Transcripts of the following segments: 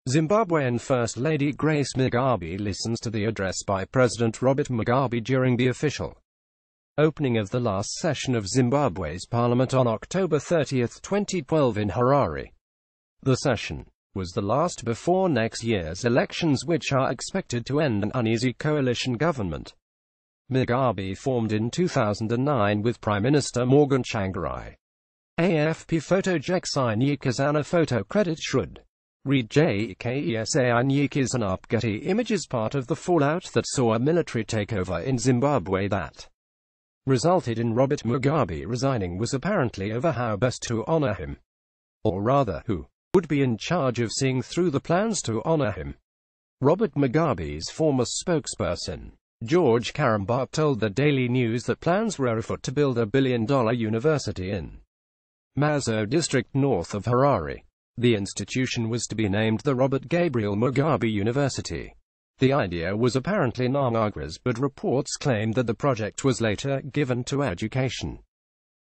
Zimbabwean First Lady Grace Mugabe listens to the address by President Robert Mugabe during the official opening of the last session of Zimbabwe's parliament on October 30, 2012 in Harare. The session was the last before next year's elections, which are expected to end an uneasy coalition government. Mugabe formed in 2009 with Prime Minister Morgan Tsvangirai. AFP photo Jeksai Nyikazana photo credit should read JKESAI Nyikazana. Getty Images. Part of the fallout that saw a military takeover in Zimbabwe that resulted in Robert Mugabe resigning was apparently over how best to honor him. Or rather, who would be in charge of seeing through the plans to honor him. Robert Mugabe's former spokesperson, George Karamba, told the Daily News that plans were afoot to build a $1 billion university in Mazo district north of Harare. The institution was to be named the Robert Gabriel Mugabe University. The idea was apparently mnangagwa's, but reports claimed that the project was later given to Education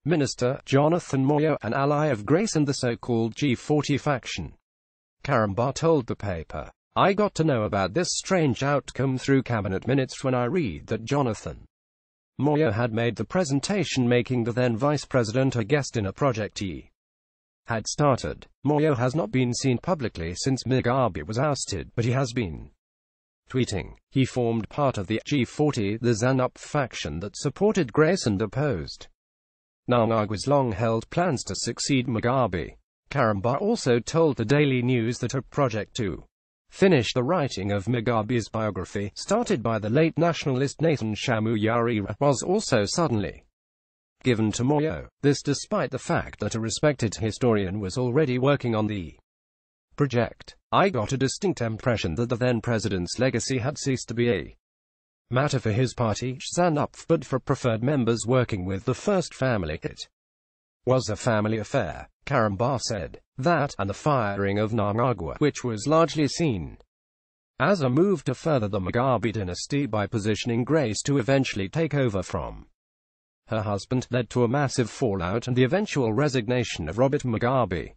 Minister Jonathan Moyo, an ally of Grace and the so-called G40 faction. Karamba told the paper, "I got to know about this strange outcome through cabinet minutes when I read that Jonathan Moyo had made the presentation, making the then vice president a guest in a project he had started." Moyo has not been seen publicly since Mugabe was ousted, but he has been tweeting. He formed part of the G40, the ZANU-PF faction that supported Grace and opposed Mnangagwa's long-held plans to succeed Mugabe. Karamba also told the Daily News that a project to finish the writing of Mugabe's biography, started by the late nationalist Nathan Chamuyarira, was also suddenly given to Moyo. This despite the fact that a respected historian was already working on the project. "I got a distinct impression that the then president's legacy had ceased to be a matter for his party, ZANU-PF, but for preferred members working with the First Family. It was a family affair." Karamba said. That, and the firing of Mnangagwa, which was largely seen as a move to further the Mugabe dynasty by positioning Grace to eventually take over from her husband, led to a massive fallout and the eventual resignation of Robert Mugabe.